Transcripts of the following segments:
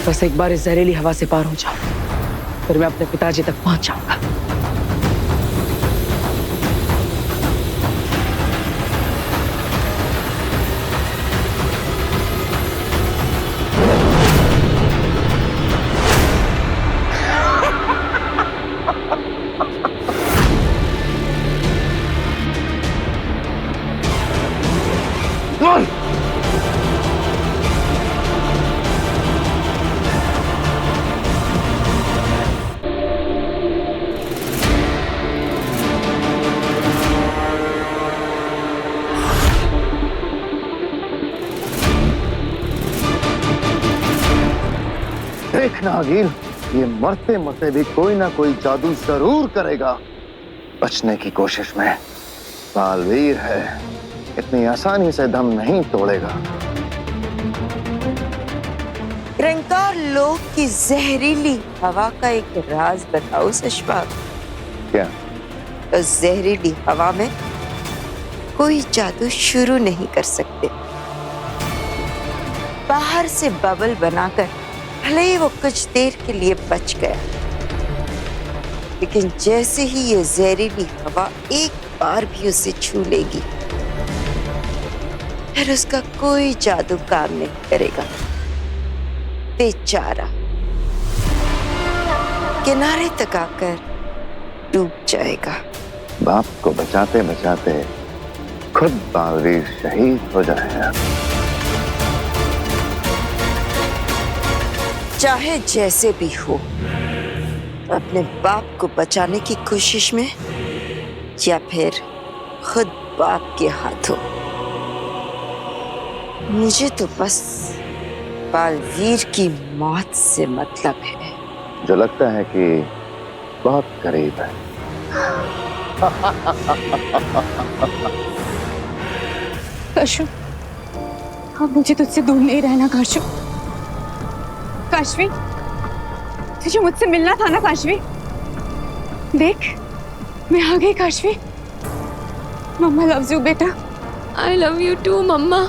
बस एक बार इस जहरीली हवा से पार हो जाओ, फिर मैं अपने पिताजी तक पहुंच जाऊंगा। देख नागिन, ये मरते मरते भी कोई ना कोई जादू जरूर करेगा। बचने की कोशिश में बालवीर है, इतनी आसानी से दम नहीं तोड़ेगा। रंगकार लोक की जहरीली हवा का एक राज बताओ सशपाल। क्या? उस जहरीली हवा में कोई जादू शुरू नहीं कर सकते। बाहर से बबल बनाकर भले ही वो कुछ देर के लिए बच गया, लेकिन जैसे ही ये जहरीली हवा एक बार भी उसे छू लेगी, फिर उसका कोई जादू काम नहीं करेगा। बेचारा किनारे तक आकर डूब जाएगा। बाप को बचाते बचाते खुद बालवीर शहीद हो जाएगा। चाहे जैसे भी हो, अपने बाप को बचाने की कोशिश में या फिर खुद बाप के हाथों, मुझे तो बस बालवीर की मौत से मतलब है। जो लगता है कि बहुत करीब है। काशू, अब मुझे तुझसे दूर नहीं रहना काशू। काशवी, तुझे मुझसे मिलना था ना काशवी। देख, मैं आ गई काशवी। मम्मा लव्स यू बेटा। आई लव यू टू मम्मा।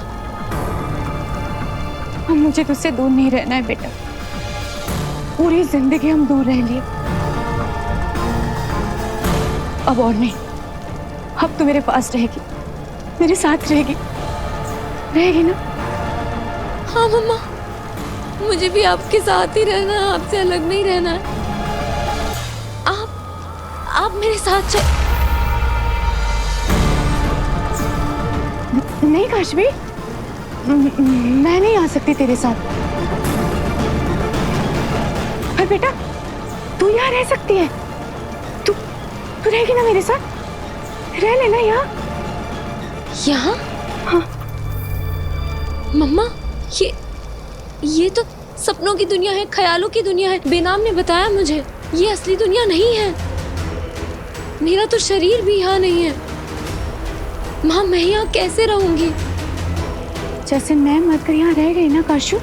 अब मुझे तुझसे दूर नहीं रहना है बेटा। पूरी जिंदगी हम दूर रह लिए, अब और नहीं। अब तू मेरे पास रहेगी, मेरे साथ रहेगी, रहेगी ना? हाँ मम्मा, मुझे भी आपके साथ ही रहना है, आपसे अलग नहीं रहना है। आप मेरे साथ चल। नहीं काशवी, मैं नहीं आ सकती तेरे साथ। पर बेटा, तू यहाँ रह सकती है। तू रहेगी ना मेरे साथ? रह लेना यहाँ। यहाँ? हाँ। मम्मा, ये तो सपनों की दुनिया है, ख्यालों की दुनिया है। बेनाम ने बताया मुझे, ये असली दुनिया नहीं है। मेरा तो शरीर भी यहाँ नहीं है। माँ, मैं यहाँ कैसे रहूंगी? जैसे मैं मरकर यहाँ रह गई ना काशू,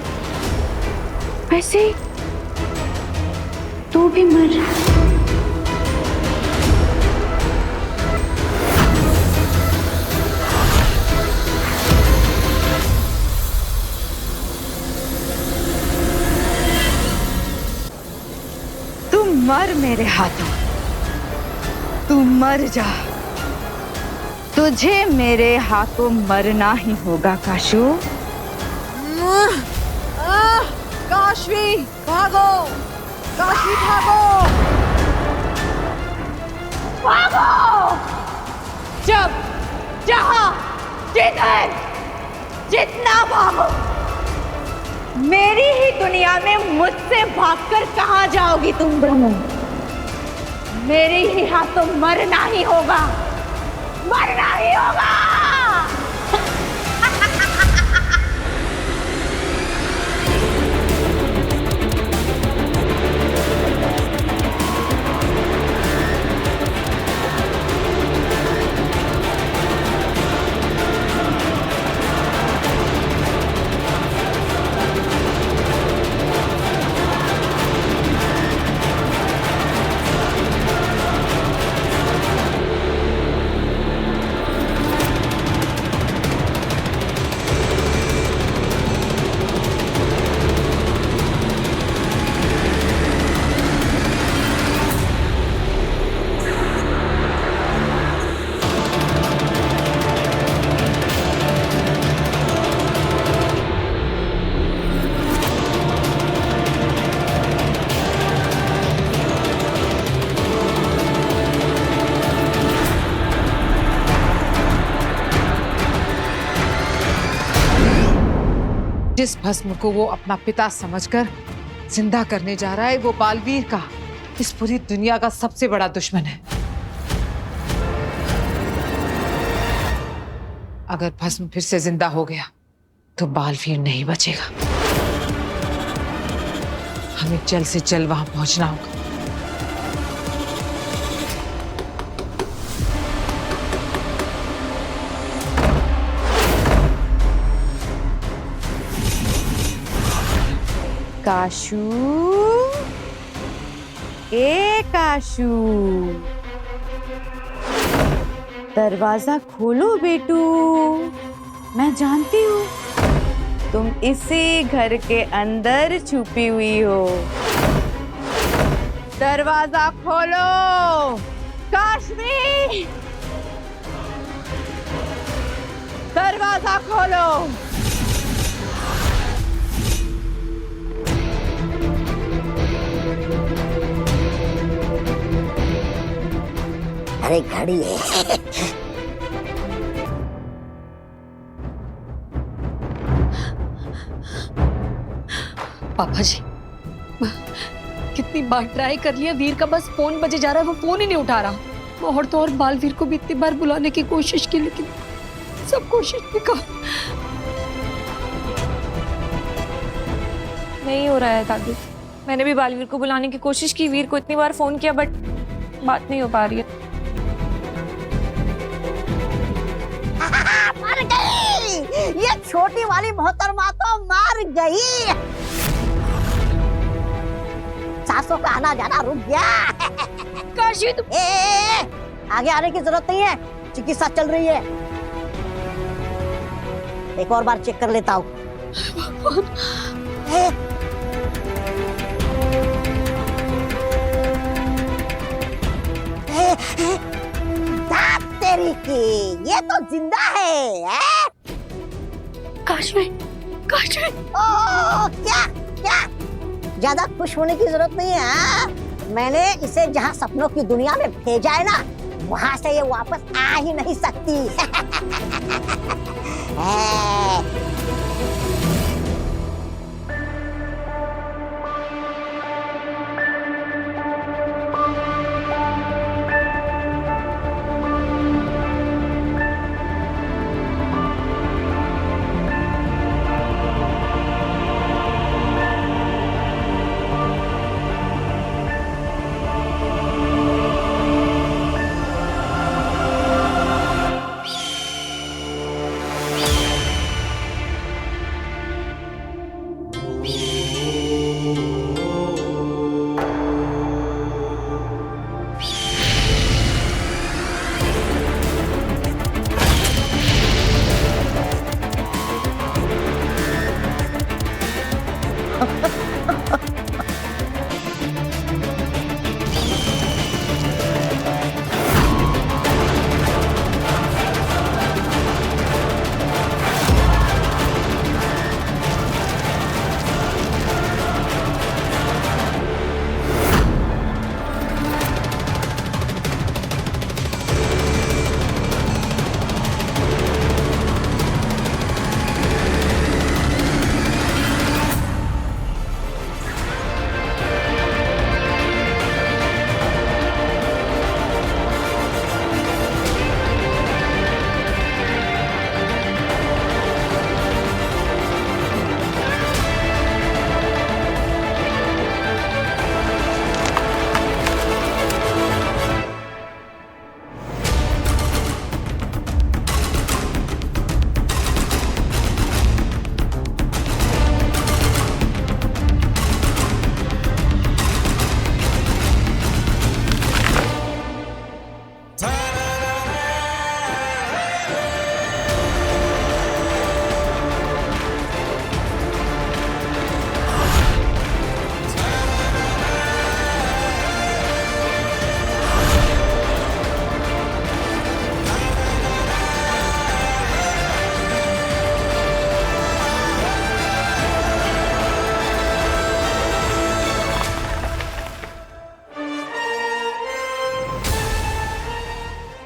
वैसे ही तू भी मर। तू मर मेरे हाथों, तू मर जा। तुझे मेरे हाथों मरना ही होगा काशू। काशवी भागो, काशवी भागो, भागो। जब, जहां, जिधर, जितना भागो। मेरी ही दुनिया में मुझसे भागकर कहां जाओगी तुम ब्रह्म? मेरे ही हाथों मरना ही होगा, मरना ही होगा। जिस भस्म को वो अपना पिता समझकर जिंदा करने जा रहा है, वो बालवीर का इस पूरी दुनिया का सबसे बड़ा दुश्मन है। अगर भस्म फिर से जिंदा हो गया तो बालवीर नहीं बचेगा। हमें जल्द से जल्द वहां पहुंचना होगा। काशू, ए काशू, दरवाजा खोलो बेटू। मैं जानती हूँ तुम इसी घर के अंदर छुपी हुई हो। दरवाजा खोलो काश्मी, दरवाजा खोलो। अरे घड़ी है। पापा जी, कितनी बार ट्राई कर लिया, वीर का बस फोन बजे जा रहा है, वो फोन ही नहीं उठा रहा। और तो और बालवीर को भी इतनी बार बुलाने की कोशिश की, लेकिन सब कोशिश बेकार। नहीं हो रहा है दादी। मैंने भी बालवीर को बुलाने की कोशिश की, वीर को इतनी बार फोन किया, बट बात नहीं हो पा रही है। मर गई, ये छोटी वाली मोहतरमा तो मर गई। सासों का आना जाना रुक गया। काशी तुम आगे आने की जरूरत नहीं है, चिकित्सा चल रही है। एक और बार चेक कर लेता हूँ। तेरी की, ये तो जिंदा है। काशवी, काशवी। ओ क्या क्या, ज्यादा खुश होने की जरूरत नहीं है। हाँ? मैंने इसे जहाँ सपनों की दुनिया में भेजा है ना, वहां से ये वापस आ ही नहीं सकती।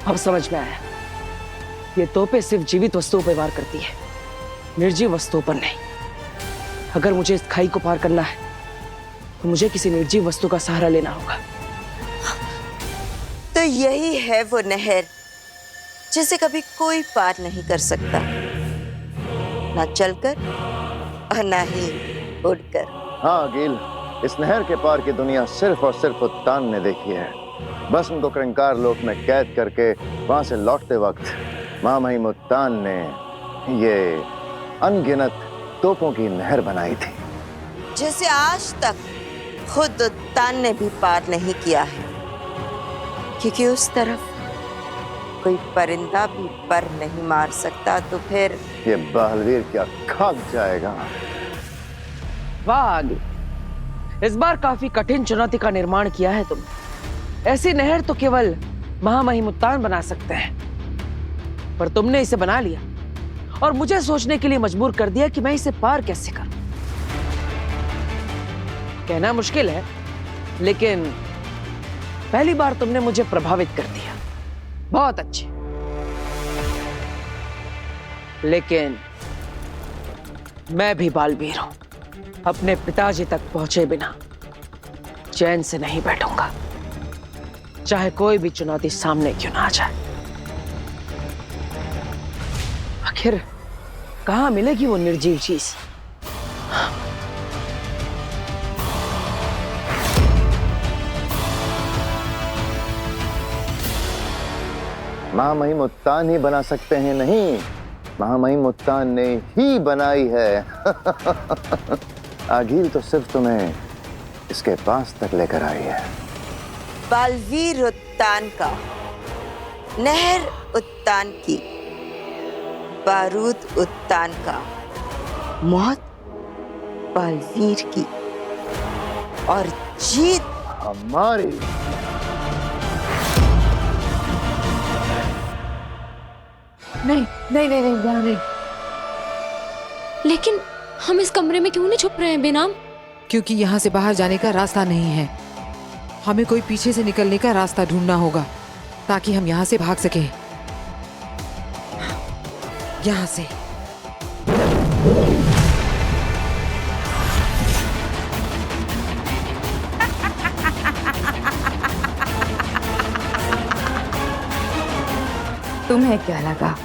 अब समझ में आया, ये तोपें सिर्फ जीवित वस्तुओं पर वार करती है, निर्जीव वस्तुओं पर नहीं। अगर मुझे इस खाई को पार करना है तो मुझे किसी निर्जीव वस्तु का सहारा लेना होगा। तो यही है वो नहर जिसे कभी कोई पार नहीं कर सकता, ना चलकर और ना ही उड़कर। हाँ गिल, इस नहर के पार की दुनिया सिर्फ और सिर्फ उत्तान ने देखी है। भस्म को क्रंकार लोक में कैद करके वहां से लौटते वक्त महामहिम उत्तान ने ये अनगिनत तोपों की नहर बनाई थी, जिसे आज तक खुद उत्तान ने भी पार नहीं किया है, क्योंकि उस तरफ कोई परिंदा भी पर नहीं मार सकता। तो फिर ये बलवीर क्या खाक जाएगा। वाह आगे, इस बार काफी कठिन चुनौती का निर्माण किया है तुमने। ऐसी नहर तो केवल महामहिम उत्तान बना सकते हैं, पर तुमने इसे बना लिया और मुझे सोचने के लिए मजबूर कर दिया कि मैं इसे पार कैसे करूं। कहना मुश्किल है, लेकिन पहली बार तुमने मुझे प्रभावित कर दिया। बहुत अच्छे, लेकिन मैं भी बालवीर हूं। अपने पिताजी तक पहुंचे बिना चैन से नहीं बैठूंगा, चाहे कोई भी चुनौती सामने क्यों ना आ जाए। आखिर कहां मिलेगी वो निर्जीव चीज? महामहिम उत्तान ही बना सकते हैं, नहीं, महामहिम उत्तान ने ही बनाई है। आगील तो सिर्फ तुम्हें इसके पास तक लेकर आई है। बालवीर उत्तान का, नहर उत्तान की, बारूद उत्तान का, मौत बालवीर की और जीत हमारी। नहीं नहीं नहीं नहीं, नहीं। लेकिन हम इस कमरे में क्यों नहीं छुप रहे हैं बेनाम? क्योंकि यहाँ से बाहर जाने का रास्ता नहीं है। हमें कोई पीछे से निकलने का रास्ता ढूंढना होगा ताकि हम यहाँ से भाग सकें। यहाँ से। तुम्हें क्या लगा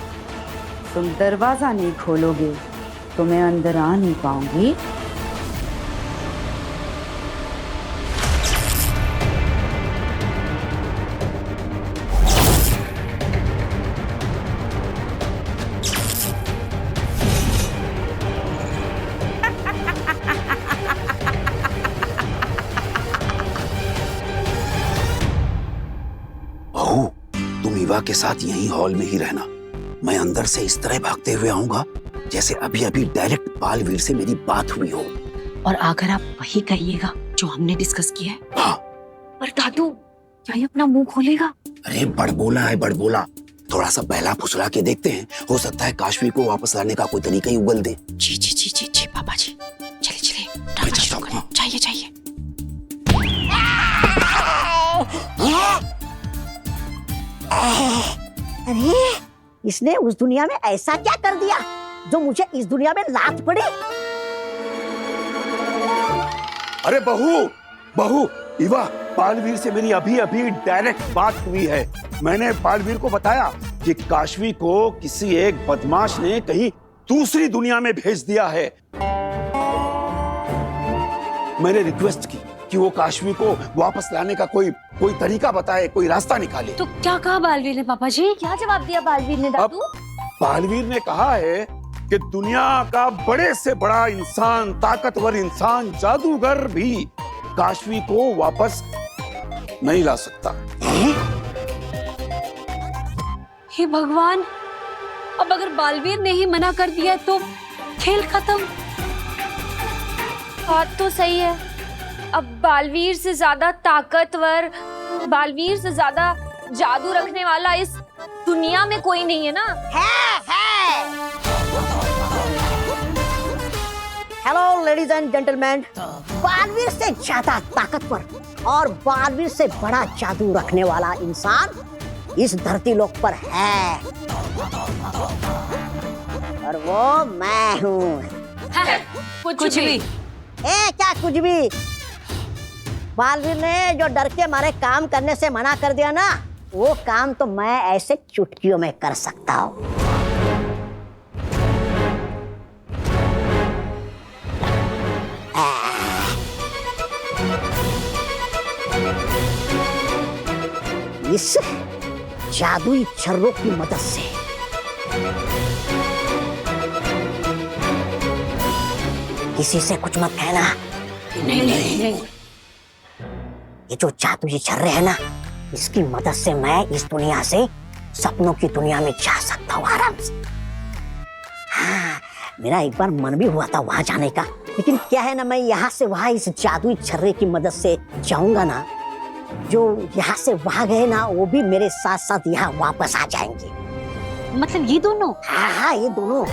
तुम दरवाजा नहीं खोलोगे तो मैं अंदर आ नहीं पाऊंगी? बहू, तुम ईवा के साथ यहीं हॉल में ही रहना। मैं अंदर से इस तरह भागते हुए आऊंगा जैसे अभी अभी डायरेक्ट बालवीर से मेरी बात हुई हो। और अगर आप वही कहिएगा जो हमने डिस्कस किया है। हाँ। पर दादू, क्या ये अपना मुंह खोलेगा? अरे बड़बोला है, बड़बोला। थोड़ा सा बहला फुसला के देखते हैं, हो सकता है काशवी को वापस लाने का कोई तरीका ही उगल दे। जी जी जी जी जी पापा जी, चले चले ड्रामा शुरू करें। चाहिए चाहिए। अरे इसने उस दुनिया में ऐसा क्या कर दिया जो मुझे इस दुनिया में लात पड़ी? अरे बहू, बहू, ईवा, बालवीर से मेरी अभी अभी डायरेक्ट बात हुई है। मैंने बालवीर को बताया कि काशवी को किसी एक बदमाश ने कहीं दूसरी दुनिया में भेज दिया है। मैंने रिक्वेस्ट की कि वो काशवी को वापस लाने का कोई तरीका बताए, कोई रास्ता निकाले। तो क्या कहा बालवीर ने पापा जी? क्या जवाब दिया बालवीर ने दादू? बालवीर ने कहा है कि दुनिया का बड़े से बड़ा इंसान, ताकतवर इंसान, जादूगर भी काशवी को वापस नहीं ला सकता। हे भगवान, अब अगर बालवीर ने ही मना कर दिया तो खेल खत्म। बात तो सही है, अब बालवीर से ज्यादा ताकतवर, बालवीर से ज्यादा जादू रखने वाला इस दुनिया में कोई नहीं है ना। है। Hello ladies and gentleman, Baalveer से ज्यादा ताकतवर और बालवीर से बड़ा जादू रखने वाला इंसान इस धरती लोक पर है, और वो मैं हूँ। कुछ भी। ए क्या कुछ भी? बालवीर ने जो डर के मारे काम करने से मना कर दिया ना, वो काम तो मैं ऐसे चुटकियों में कर सकता हूँ। इस जादुई छर्रों की मदद से किसी से कुछ मत कहना। नहीं। ये जो जादुई छर्रे है ना, इसकी मदद से मैं इस दुनिया से सपनों की दुनिया में जा सकता हूँ आराम से। हाँ, मेरा एक बार मन भी हुआ था वहां जाने का, लेकिन क्या है ना, मैं यहाँ से वहां इस जादुई छर्रे की मदद से जाऊंगा ना, जो यहाँ से वहां गए ना, वो भी मेरे साथ साथ यहाँ वापस आ जाएंगे। मतलब ये दोनों? हाँ, ये दोनों।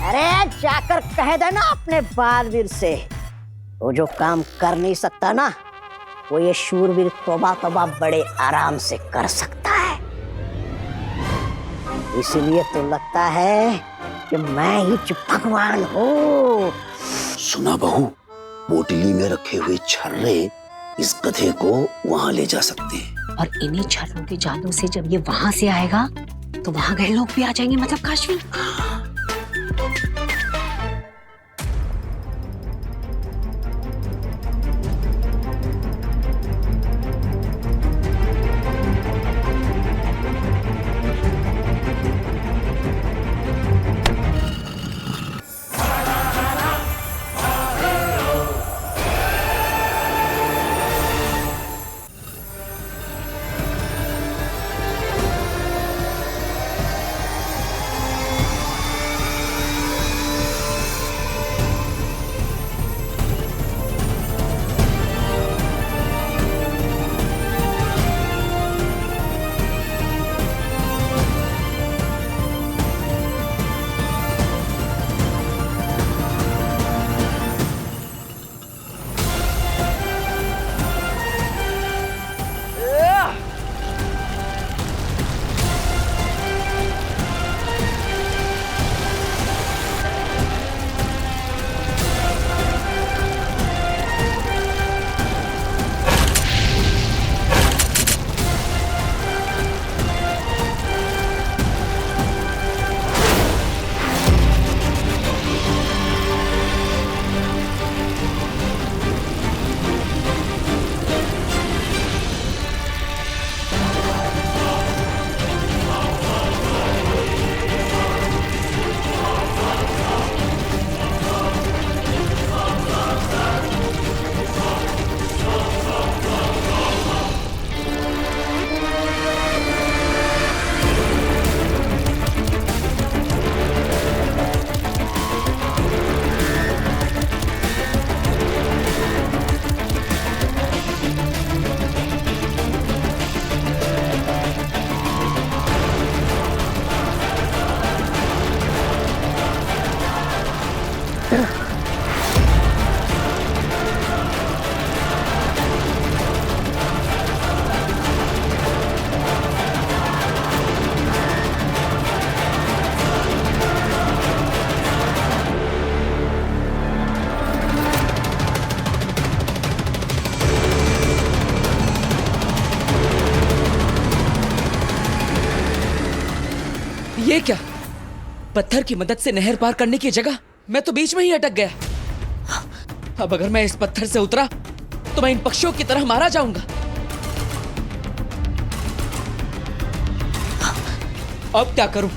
अरे जाकर कह देना अपने बालवीर से, वो जो काम कर नहीं सकता ना, वो ये शूरवीर तौबा तौबा बड़े आराम से कर सकता है। इसीलिए तो लगता है कि मैं ही भगवान हूँ। सुना बहू, पोटली में रखे हुए छर्रे इस गधे को वहां ले जा सकते हैं। और इन्हीं छर्रों के जादू से जब ये वहां से आएगा तो वहां गए लोग भी आ जाएंगे, मतलब काशवी। ये क्या? पत्थर की मदद से नहर पार करने की जगह मैं तो बीच में ही अटक गया। अब अगर मैं इस पत्थर से उतरा तो मैं इन पक्षियों की तरह मारा जाऊंगा। अब क्या करूं?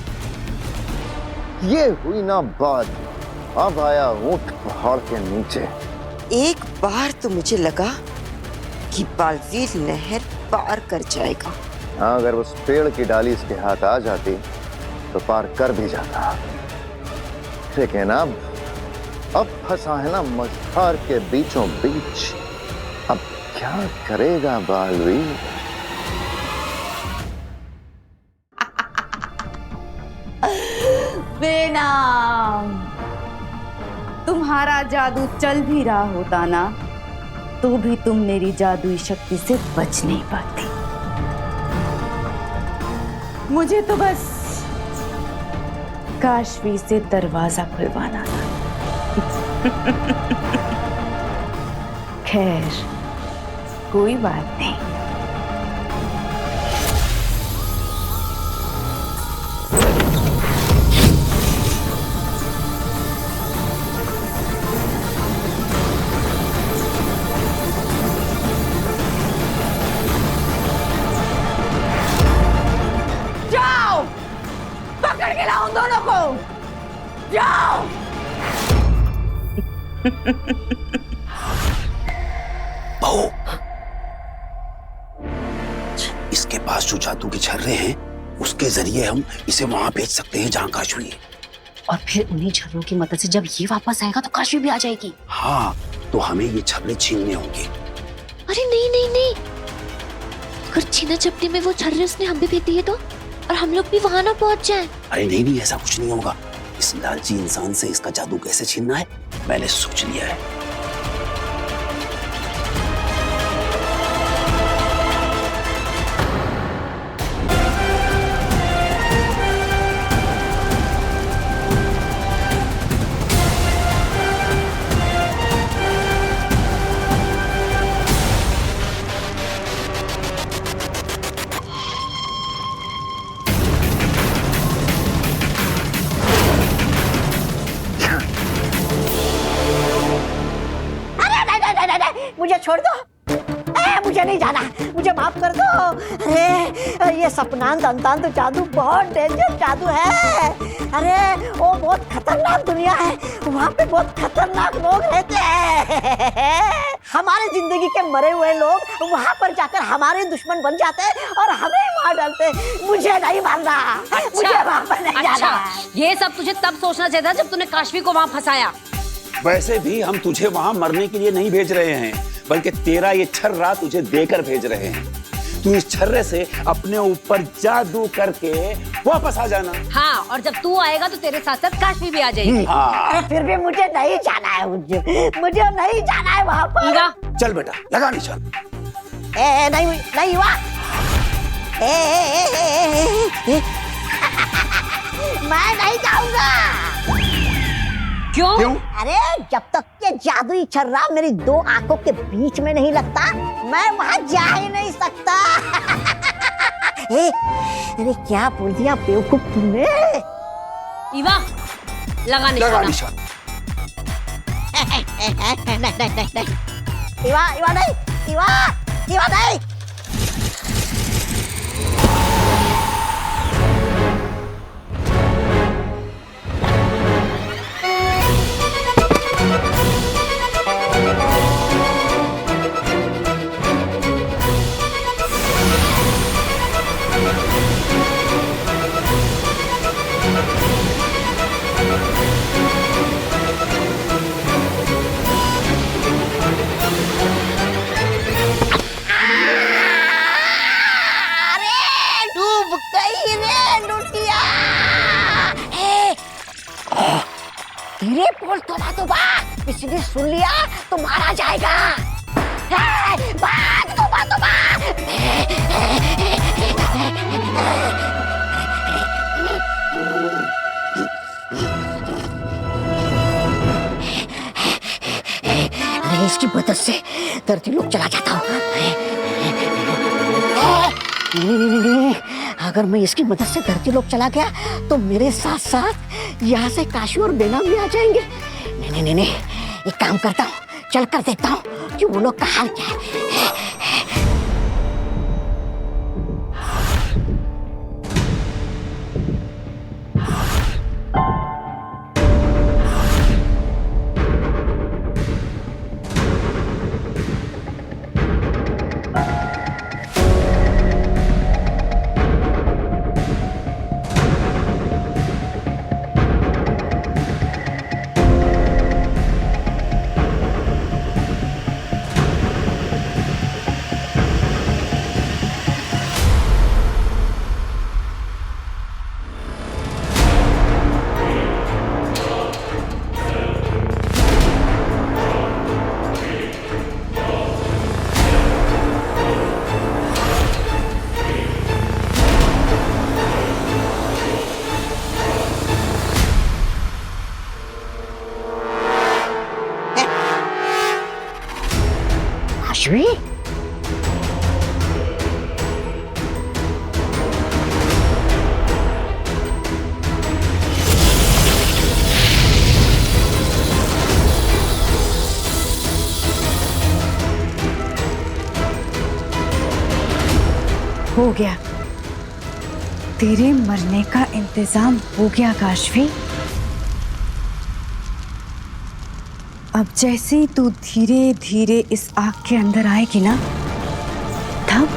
ये हुई ना बात। अब आया ऊंट पहाड़ के नीचे। एक बार तो मुझे लगा कि बालवीर नहर पार कर जाएगा। हाँ, अगर उस पेड़ की डाली इसके हाथ आ जाती तो पार कर भी जाता, लेकिन अब फंसा है ना मझधार के बीचों बीच। अब क्या करेगा बालवीर? बेनाम, तुम्हारा जादू चल भी रहा होता ना, तो भी तुम मेरी जादुई शक्ति से बच नहीं पाती। मुझे तो बस काशवी से दरवाजा खुलवाना था। खैर, कोई बात नहीं। जाओ, पकड़ के लाओ उन दोनों को। जाओ। बहू, इसके पास जो जादू के छर्रे हैं उसके जरिए हम इसे वहां भेज सकते हैं जहां काशवी है। और फिर उन्हीं छर्रों की मदद से जब ये वापस आएगा तो काशवी भी आ जाएगी। हाँ, तो हमें ये छर्रे छीनने होंगे। अरे नहीं नहीं नहीं, अगर छीना झपटी में वो छर्रे उसने हम भी भेज दिए तो, और हम लोग भी वहां ना पहुंच जाएं। अरे नहीं नहीं, ऐसा कुछ नहीं होगा। इस लालची इंसान से इसका जादू कैसे छीनना है मैंने सोच लिया है। मुझे छोड़ दो। मुझे नहीं जाना, मुझे माफ कर दो। अरे ये सपनान दंतान तो जादू बहुत डेंजर जादू है। अरे वो बहुत खतरनाक दुनिया है, वहाँ पे बहुत खतरनाक लोग रहते हैं। हमारे जिंदगी के मरे हुए लोग वहाँ पर जाकर हमारे दुश्मन बन जाते हैं और हमें मार डालते हैं। मुझे नहीं मारना। मुझे वहाँ पर नहीं जाना। ये सब तुझे तब सोचना चाहिए था जब तूने काशवी को वहाँ फंसाया। वैसे भी हम तुझे वहां मरने के लिए नहीं भेज रहे हैं, बल्कि तेरा ये छर्रा तुझे देकर भेज रहे हैं। तू इस छर्रे से अपने ऊपर जादू करके वापस आ जाना। हाँ, और जब तू आएगा तो तेरे साथ साथ काशवी भी आ जाएगी। हाँ। अरे फिर भी मुझे नहीं जाना है। मुझे नहीं जाना है वहाँ पर। चल बेटा, लगा निशान। नहीं नहीं हुआ। मैं नहीं जाऊंगा। क्यों? अरे जब तक ये जादुई छर्रा मेरी दो आंखों के बीच में नहीं लगता, मैं वहां जा ही नहीं सकता। अरे क्या बोल दिया बेवकूफ तुमने? इवा, लगा निशान। नहीं। इवा नहीं। धीरे बोल, तोबा किसी ने सुन लिया तो मारा जाएगा। तोबा। अरे इसकी मदद से धरती लोग चला जाता हूँ। नहीं, अगर मैं इसकी मदद से धरती लोग चला गया तो मेरे साथ साथ यहाँ से काशवी और बेना भी आ जाएंगे। नहीं, एक काम करता हूँ, चल कर देखता हूँ कि वो लोग का हाल क्या है। काशवी, हो गया, तेरे मरने का इंतजाम हो गया काशवी। अब जैसे ही तू धीरे धीरे इस आग के अंदर आएगी ना, तब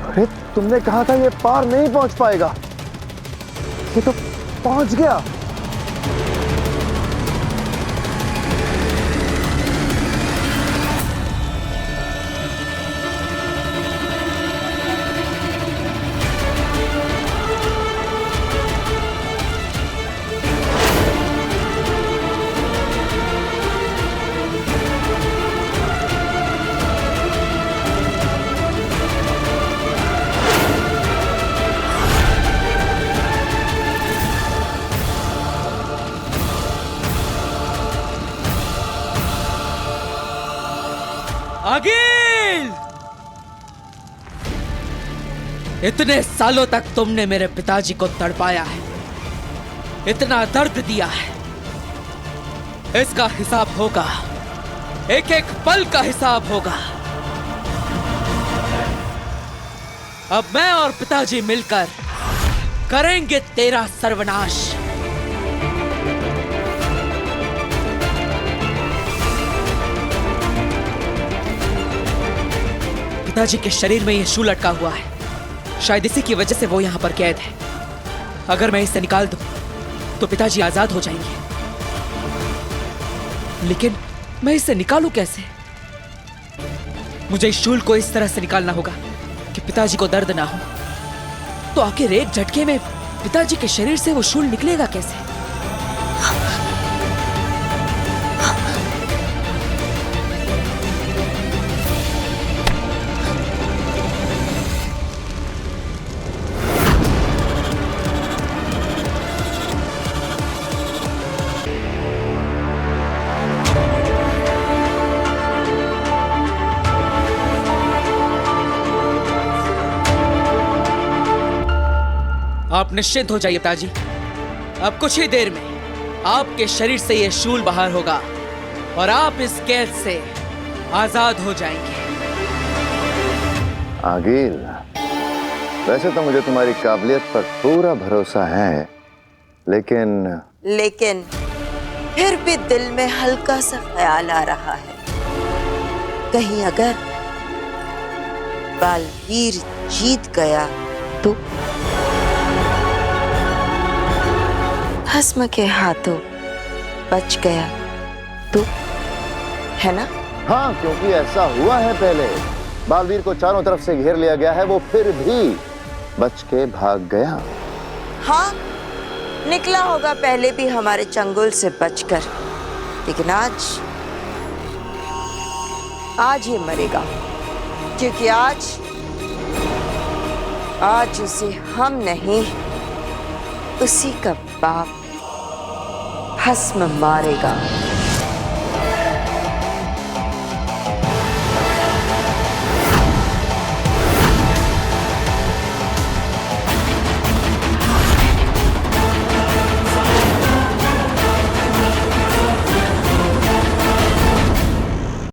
अरे तुमने कहा था ये पार नहीं पहुंच पाएगा, ये तो पहुंच गया। अगिल! इतने सालों तक तुमने मेरे पिताजी को तड़पाया है, इतना दर्द दिया है, इसका हिसाब होगा, एक एक पल का हिसाब होगा। अब मैं और पिताजी मिलकर करेंगे तेरा सर्वनाश। पिताजी के शरीर में यह शूल लटका हुआ है, शायद इसी की वजह से वो यहां पर कैद है। अगर मैं इसे निकाल दूं तो पिताजी आजाद हो जाएंगे, लेकिन मैं इसे निकालूं कैसे? मुझे इस शूल को इस तरह से निकालना होगा कि पिताजी को दर्द ना हो। तो आखिर एक झटके में पिताजी के शरीर से वो शूल निकलेगा कैसे? आप निश्चिंत हो जाइए पिताजी, अब कुछ ही देर में आपके शरीर से यह शूल बाहर होगा और आप इस कैद से आजाद हो जाएंगे। आगिल, वैसे तो मुझे तुम्हारी काबिलियत पर पूरा भरोसा है, लेकिन फिर भी दिल में हल्का सा ख्याल आ रहा है, कहीं अगर बालवीर जीत गया तो भस्म के हाथों बच गया तो, है ना? हाँ, क्योंकि ऐसा हुआ है पहले। बालवीर को चारों तरफ से घेर लिया गया है, वो फिर भी बच के भाग गया। हाँ, निकला होगा पहले भी हमारे चंगुल से बचकर, लेकिन आज ये मरेगा, क्योंकि आज उसे हम नहीं, उसी का बाप भस्म मारेगा।